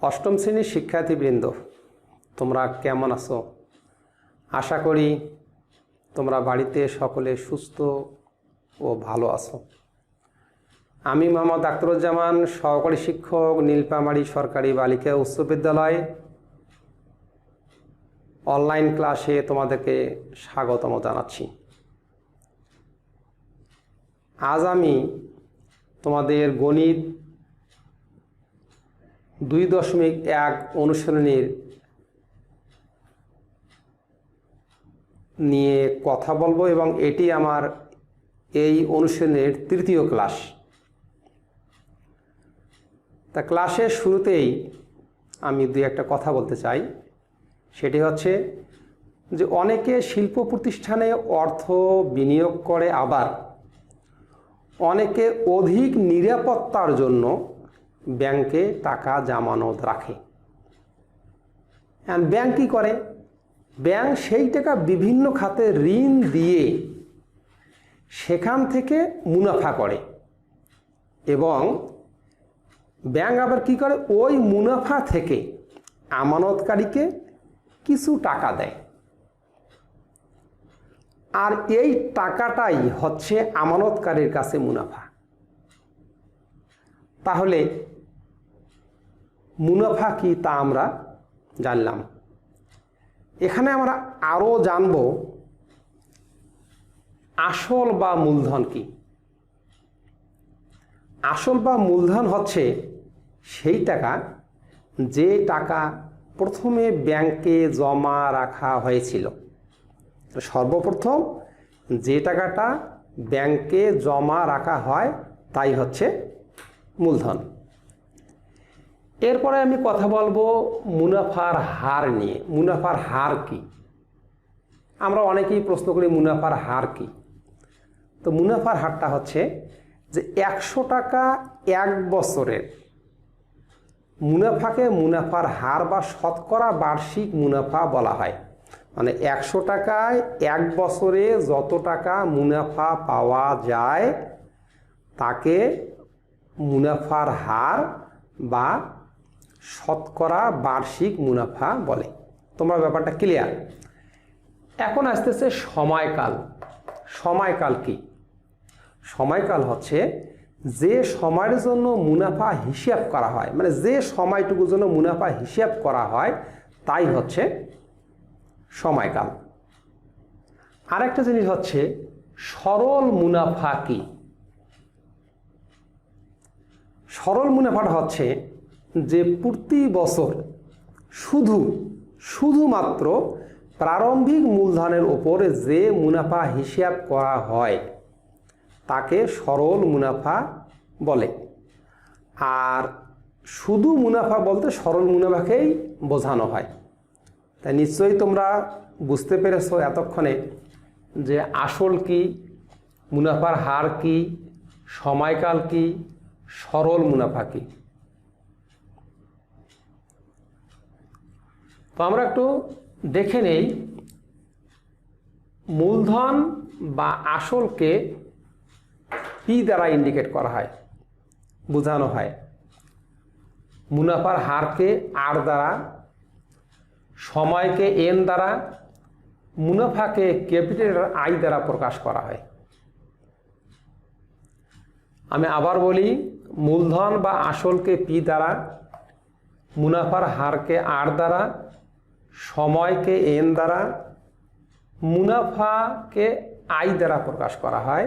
অষ্টম শ্রেণীর শিক্ষার্থীবৃন্দ, তোমরা কেমন আছো? আশা করি তোমরা বাড়িতে সকলে সুস্থ ও ভালো আছো। আমি মোহাম্মদ আখতারুজ্জামান, সহকারী শিক্ষক, নীলফামারী সরকারি বালিকা উচ্চ বিদ্যালয়। অনলাইন ক্লাসে তোমাদেরকে স্বাগতম জানাচ্ছি। আজ আমি তোমাদের গণিত 2.1 অনুশীলনীর নিয়ে কথা বলবো এবং এটি আমার এই অনুশীলনের তৃতীয় ক্লাস। তা ক্লাসের শুরুতেই আমি দুই একটা কথা বলতে চাই। সেটি হচ্ছে যে অনেকে শিল্প প্রতিষ্ঠানে অর্থ বিনিয়োগ করে, আবার অনেকে অধিক নিরাপত্তার জন্য ব্যাংকে টাকা জামানত রাখে। ব্যাংক কী করে? ব্যাংক সেই টাকা বিভিন্ন খাতে ঋণ দিয়ে সেখান থেকে মুনাফা করে এবং ব্যাংক আবার কি করে, ওই মুনাফা থেকে আমানতকারীকে কিছু টাকা দেয়, আর এই টাকাটাই হচ্ছে আমানতকারীর কাছে মুনাফা। তাহলে মুনাফা কি তা আমরা জানলাম। এখানে আমরা আরও জানব আসল বা মূলধন কি। আসল বা মূলধন হচ্ছে সেই টাকা যে টাকা প্রথমে ব্যাংকে জমা রাখা হয়েছিল। সর্বপ্রথম যে টাকাটা ব্যাংকে জমা রাখা হয় তাই হচ্ছে মূলধন। এরপরে আমি কথা বলবো মুনাফার হার নিয়ে। মুনাফার হার কি? আমরা অনেকেই প্রশ্ন করি মুনাফার হার কি। তো মুনাফার হারটা হচ্ছে যে 100 টাকা এক বছরের মুনাফাকে মুনাফার হার বা শতকরা বার্ষিক মুনাফা বলা হয়। মানে 100 টাকায় এক বছরে যত টাকা মুনাফা পাওয়া যায় তাকে মুনাফার হার বা শতকরা বার্ষিক মুনাফা বলে। তোমরা ব্যাপারটা ক্লিয়ার? এখন আসতেছে সময়কাল। সময়কাল কি? সময়কাল হচ্ছে যে সময়ের জন্য মুনাফা হিসাব করা হয়, মানে যে সময়টুকুর জন্য মুনাফা হিসাব করা হয় তাই হচ্ছে সময়কাল। আরেকটা জিনিস হচ্ছে সরল মুনাফা কি। সরল মুনাফাটা হচ্ছে যে প্রতি বছর শুধুমাত্র প্রারম্ভিক মূলধনের উপরে যে মুনাফা হিসাব করা হয় তাকে সরল মুনাফা বলে। আর শুধু মুনাফা বলতে সরল মুনাফাকেই বোঝানো হয়। তাই নিশ্চয়ই তোমরা বুঝতে পেরেছো এতক্ষণে যে আসল কি, মুনাফার হার কি, সময়কাল কি, সরল মুনাফা কি। তো আমরা একটু দেখে নেই মূলধন বা আসলকে পি দ্বারা ইন্ডিকেট করা হয়, বোঝানো হয়। মুনাফার হারকে আর দ্বারা, সময়কে এন দ্বারা, মুনাফাকে ক্যাপিটাল আই দ্বারা প্রকাশ করা হয়। আমি আবার বলি, মূলধন বা আসলকে পি দ্বারা, মুনাফার হারকে আর দ্বারা, সময়কে এন দ্বারা, মুনাফাকে আই দ্বারা প্রকাশ করা হয়।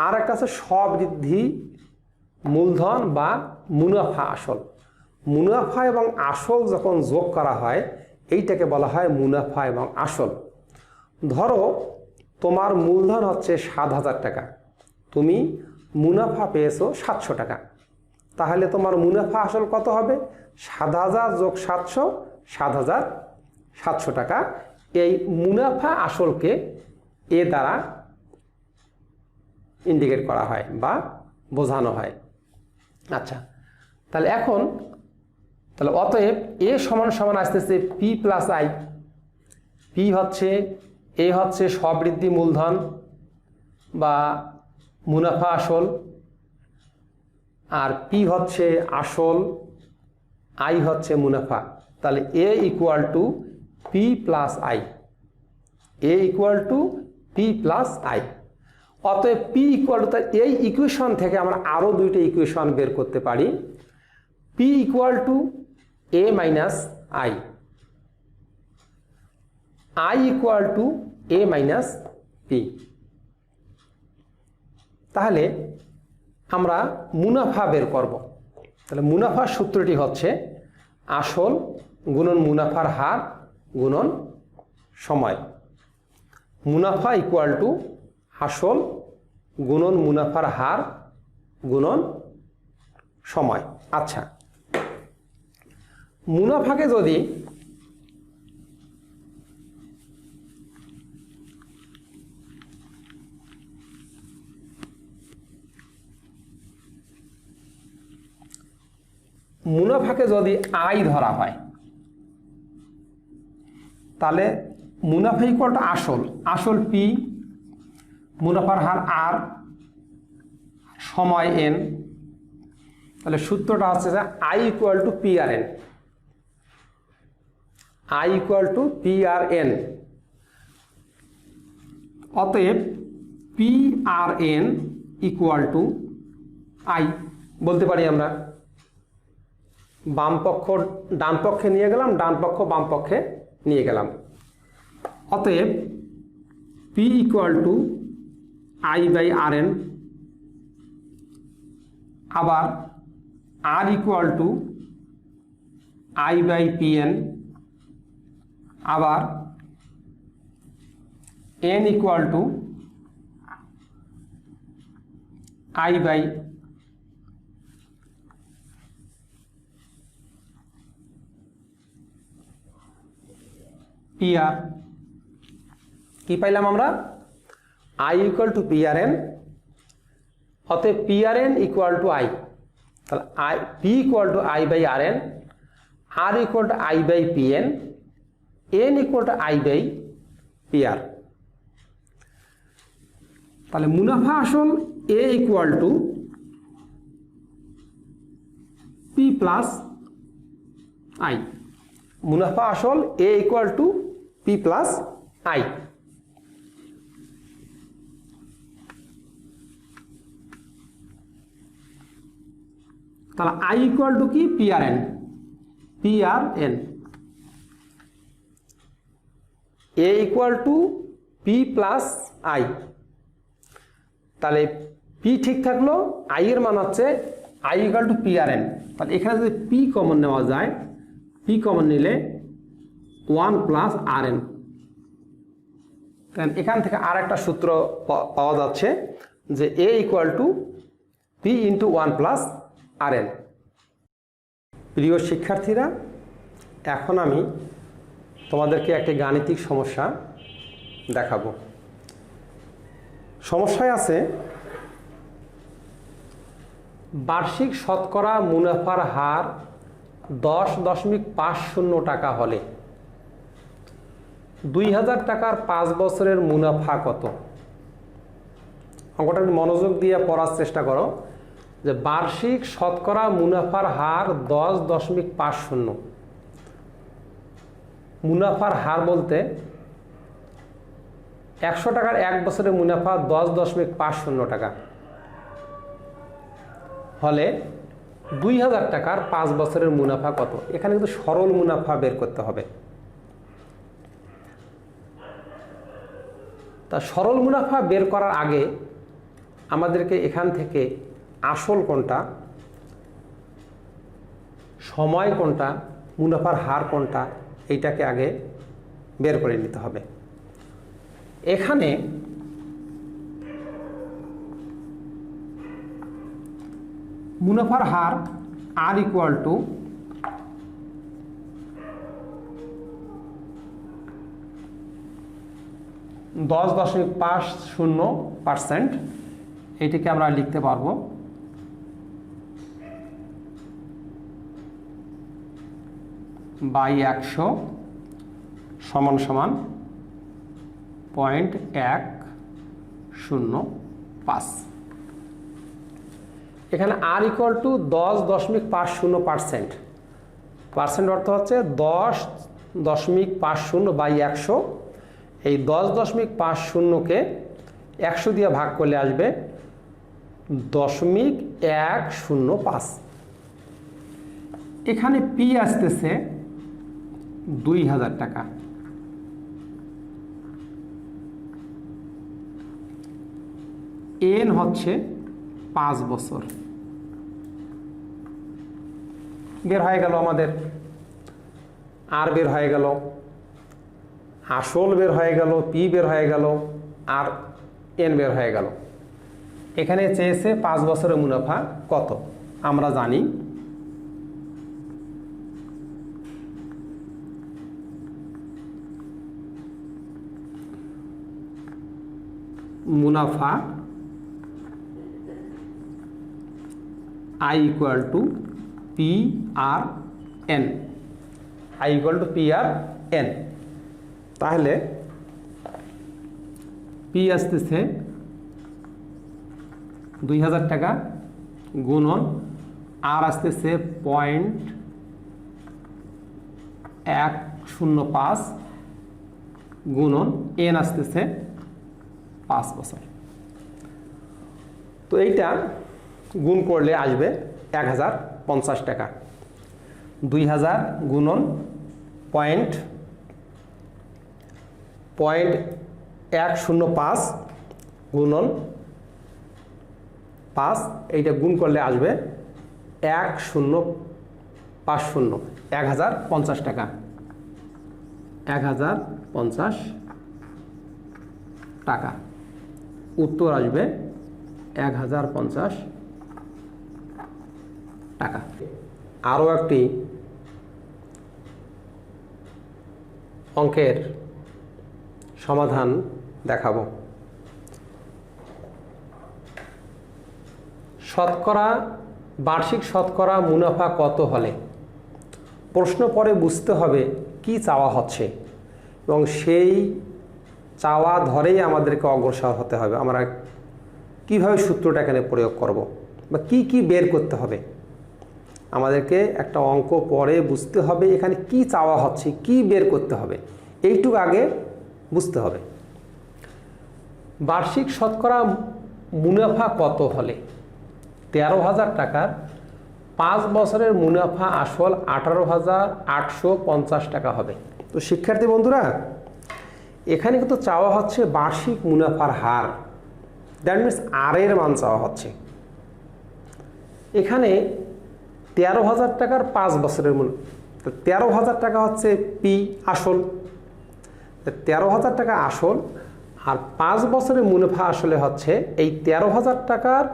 আর একটা আছে স্ববৃদ্ধি মূলধন বা মুনাফা আসল। মুনাফা এবং আসল যখন যোগ করা হয় এইটাকে বলা হয় মুনাফা এবং আসল। ধরো তোমার মূলধন হচ্ছে 7,000 টাকা, তুমি মুনাফা পেয়েছো 700 টাকা, তাহলে তোমার মুনাফা আসল কত হবে? 7,000 যোগ 700, 7,700 টাকা। এই মুনাফা আসলকে এ দ্বারা ইন্ডিকেট করা হয় বা বোঝানো হয়। আচ্ছা, তাহলে অতএব এ সমান সমান আসতেছে পি প্লাস আই। পি হচ্ছে, এ হচ্ছে স্ববৃদ্ধি মূলধন বা মুনাফা আসল, আর পি হচ্ছে আসল আই হচ্ছে মুনাফা, তাহলে A equal to P plus I, A equal to P plus I. অতএব পি ইকুয়াল টু, এই ইকুয়েশন থেকে আমরা আরও দুইটা ইকুয়েশন বের করতে পারি। P equal to A minus I, I equal to A minus P. তাহলে আমরা মুনাফা বের করব। তাহলে মুনাফার সূত্রটি হচ্ছে আসল গুণন মুনাফার হার গুণন সময়। মুনাফা ইকুয়াল টু আসল গুণন মুনাফার হার গুণন সময়। আচ্ছা, মুনাফাকে যদি আই ধরা হয়, তাহলে মুনাফা ইকুয়াল টু আসল পি, মুনাফার হার আর, সময় এন। তাহলে সূত্রটা হচ্ছে যে I equal to P R N, I equal to P R N. অতএব P R N equal to I বলতে পারি আমরা। বাম পক্ষ ডান পক্ষে নিয়ে গেলাম, ডান পক্ষ বাম পক্ষে নিয়ে গেলাম। অতএব P equal to I by R N, আবার R equal to I by P N, আবার N equal to I by P R. কি পাইলাম আমরা? I equal to P R N, অতএব P R N equal to I. তাহলে I P equal to I by R N, R equal to I by P N, N equal to I by P R. তাহলে মুনাফা আসল A equal to P plus I, মুনাফা আসল A equal to P plus I. তাহলে I equal to কি? P R N, P R N. A equal to P plus I, তাহলে P ঠিক থাকলো, আই এর মান হচ্ছে I equal to P R N. তাহলে এখানে যদি পি কমন নেওয়া যায়, পি কমন নিলে 1 প্লাস আর এন। এখান থেকে আর একটা সূত্র পাওয়া যাচ্ছে যে A equal to P into 1 plus R N. প্রিয় শিক্ষার্থীরা, এখন আমি তোমাদেরকে একটি গাণিতিক সমস্যা দেখাবো। সমস্যায় আছে বার্ষিক শতকরা মুনাফার হার 10.50 টাকা হলে 2000 টাকার 5 বছরের মুনাফা কত? অঙ্কটা মনোযোগ দিয়ে পড়ার চেষ্টা করো যে বার্ষিক শতকরা মুনাফার হার 10.50। মুনাফার হার বলতে 100 টাকার 1 বছরের মুনাফা 10.50 টাকা হলে 2000 টাকার 5 বছরের মুনাফা কত? এখানে কিন্তু সরল মুনাফা বের করতে হবে। তা সরল মুনাফা বের করার আগে আমাদেরকে এখান থেকে আসল কোনটা, সময় কোনটা, মুনাফার হার কোনটা, এইটাকে আগে বের করে নিতে হবে। এখানে মুনাফার হার আর ইকুয়াল টু 10.50%, এইটিকে আমরা লিখতে পারবো বাই 100 সমান সমান 0.105। এখানে আর ইকুয়াল টু 10.50%, পার্সেন্ট অর্থ হচ্ছে 10.50/100। এই 10.50কে 100 দিয়ে ভাগ করলে আসবে 0.105। এখানে পি আসতেছে 2000 টাকা। এন হচ্ছে 5 বছর। বের হয়ে গেল আমাদের, আর বের হয়ে গেল, আসল বের হয়ে গেল, পি বের হয়ে গেল, আর এন বের হয়ে গেল। এখানে চেয়েছে 5 বছরের মুনাফা কত। আমরা জানি মুনাফা I equal to P R N, I equal to P R N. তাহলে পি আসতেছে 2000 টাকা গুণন আর আসতেছে 0.105 গুণন এন আসতেছে 5 বছর। তো এইটা গুণ করলে আসবে 1050 টাকা। 2000 গুণন 0.105 গুণন 5, এইটা গুণ করলে আসবে 1050 টাকা। 1050 টাকা উত্তর আসবে 1050 টাকা। আরও একটি অঙ্কের সমাধান দেখাবো। বার্ষিক শতকরা মুনাফা কত হলে, প্রশ্ন পরে বুঝতে হবে কি চাওয়া হচ্ছে এবং সেই চাওয়া ধরেই আমাদেরকে অগ্রসর হতে হবে। আমরা কিভাবে সূত্রটা এখানে প্রয়োগ করব বা কি বের করতে হবে, আমাদেরকে একটা অঙ্ক পরে বুঝতে হবে এখানে কি চাওয়া হচ্ছে, কি বের করতে হবে, এইটুকু আগে বুঝতে হবে। বার্ষিক শতকরা মুনাফা কত হলে 13,000 টাকার 5 বছরের মুনাফা আসল 18,850 টাকা হবে। তো শিক্ষার্থী বন্ধুরা, এখানে কিন্তু চাওয়া হচ্ছে বার্ষিক মুনাফার হার, দ্যাট মিনস আর এর মান চাওয়া হচ্ছে। এখানে 13,000 টাকার 5 বছরের মুনাফা, 13,000 টাকা হচ্ছে পি আসল, 13,000 টাকা আসল আর 5 বছরের মুনাফা আসলে হচ্ছে এই 13,000 টাকার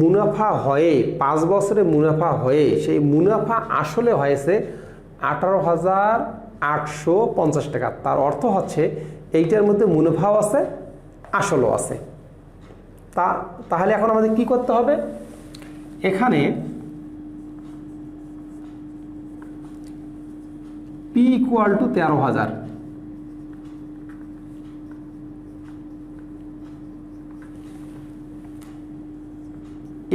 মুনাফা হয়ে 5 বছরের মুনাফা হয়ে সেই মুনাফা আসলে হয়েছে 18,850 টাকা। তার অর্থ হচ্ছে এইটার মধ্যে মুনাফাও আছে আসলও আছে। তাহলে এখন আমাদের কি করতে হবে, এখানে পি ইকুয়াল টু 13,000,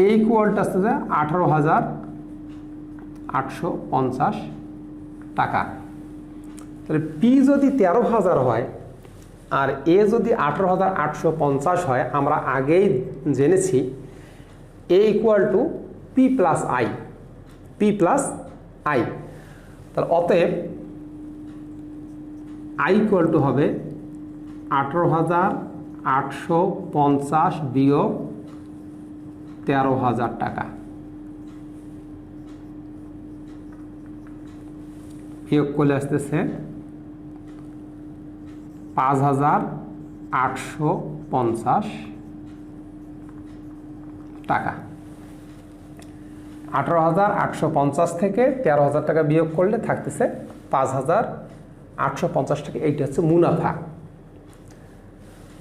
এই ইকুয়ালটা আসতে যায় 18,850 টাকা। তাহলে পি যদি 13,000 হয় আর এ যদি 18,850 হয়, আমরা আগেই জেনেছি A equal to P plus I, P plus I. তাহলে অতএব আই ইকুয়াল টু হবে 18,850 বিয়োগ 13,000 টাকা, বিয়োগ করলে আসতেছে 5,850 টাকা। 18,850 থেকে 13,000 টাকা বিয়োগ করলে থাকতেছে 5,850 টাকা। এইটা হচ্ছে মুনাফা।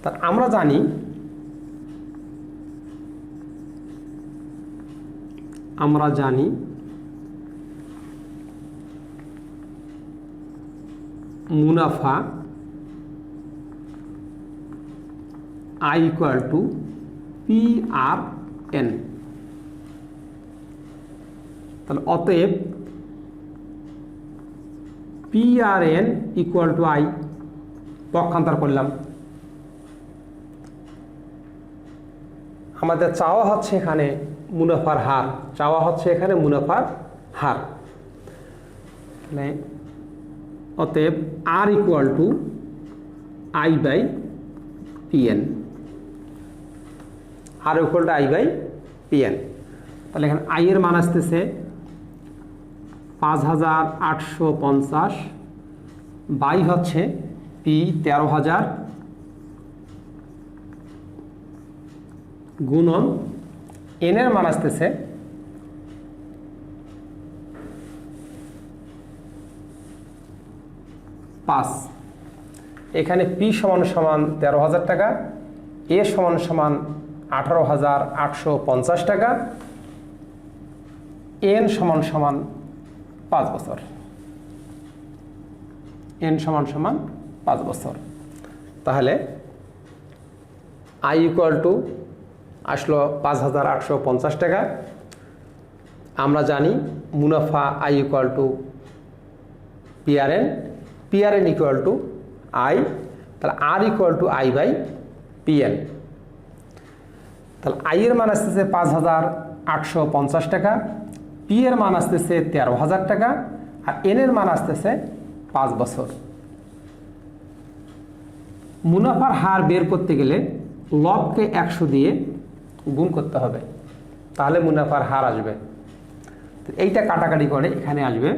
তা আমরা জানি মুনাফা I equal to P R N. তাহলে অতএব PRN ইকুয়াল টু আই, পক্ষান্তর করলাম। আমাদের চাওয়া হচ্ছে এখানে মুনাফার হার, চাওয়া হচ্ছে এখানে মুনাফার হার। অতএব R equal to I by P N, R equal to I by P N. তাহলে এখানে আই এর মান আসতেছে 5850 বাই হচ্ছে পি 13000 গুণন এন এর মান আসতেছে 5। এখানে পি সমান সমান 13,000 টাকা, এ সমান সমান 18,850 টাকা, এন সমান সমান 5 বছর, এন সমান সমান 5 বছর। তাহলে আই ইকুয়াল টু আসলো 5,850 টাকা। আমরা জানি মুনাফা I equal to P R N, P R N equal to I, তাহলে R equal to I by P N. তাহলে আই এর মান আসতেছে 5,850 টাকা, পি এর মান আসতেছে 13,000 টাকা, আর এন এর মান আসতেছে 5 বছর। মুনাফার হার বের করতে গেলে লবকে 100 দিয়ে গুণ করতে হবে, তাহলে মুনাফার হার আসবে। এইটা কাটাকাটি করে এখানে আসবে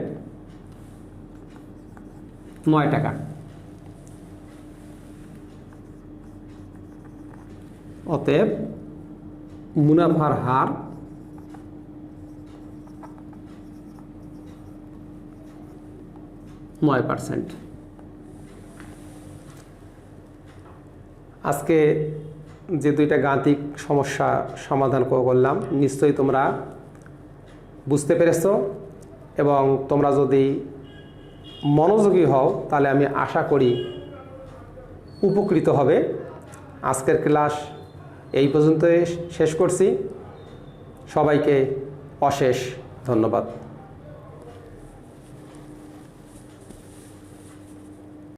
9 টাকা। অতএব মুনাফার হার 9%। আজকে যে দুইটা গাণিতিক সমস্যা সমাধান করলাম, নিশ্চয়ই তোমরা বুঝতে পেরেছো, এবং তোমরা যদি মনোযোগী হও তাহলে আমি আশা করি উপকৃত হবে। আজকের ক্লাস এই পর্যন্তই শেষ করছি। সবাইকে অশেষ ধন্যবাদ।